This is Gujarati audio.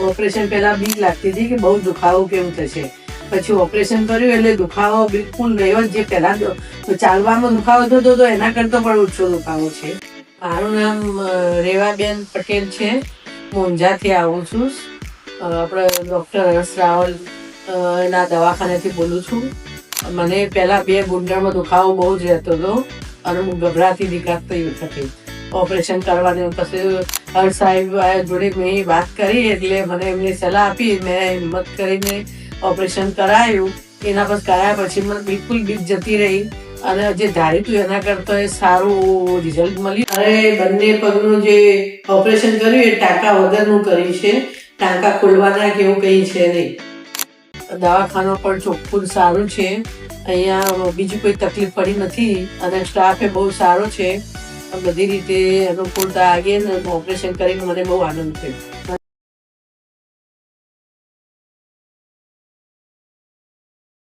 ઓપરેશન પહેલા બીક લાગતી હતી કે બહુ દુખાવો કેવું થશે, પછી ઓપરેશન કર્યું એટલે દુખાવો બિલકુલ રહ્યો જ. જે પહેલા ચાલવામાં દુખાવો થતો હતો એના કરતો પણ ઓછો દુખાવો છે. મારું નામ રેવાબેન પટેલ છે. મોંઝાથી આવું છું. આપણે ડૉક્ટર હર્ષ રાવલ ના દવાખાનેથી બોલું છું. મને પહેલાં 2 ગુંડામાં દુખાવો બહુ જ રહેતો હતો અને હું ગભરાતી દીકરાતી વખતે ઓપરેશન કરવાની. પછી હર્ષ સાહેબ જોડે મેં વાત કરી એટલે મને એમની સલાહ આપી. મેં હિંમત કરીને ઓપરેશન કરાયું. એના પછી કરાયા પછી મને બિલકુલ બીક જતી રહી અને જે ધાર્યું હતું એના કરતાં સારું રિઝલ્ટ મળ્યું. અને બંને પગનું જે ઓપરેશન કર્યું એ ટાંકા વગરનું કર્યું છે. ટાંકા ખોલવાના કે એવું કંઈ છે નહીં. દવાખાનું પણ ચોખ્ખું સારું છે. અહીંયા બીજી કોઈ તકલીફ પડી નથી અને સ્ટાફ એ બહુ સારો છે. બધી રીતે અનુકૂળતા આગે ને ઓપરેશન કરીને મને બહુ આનંદ થયો.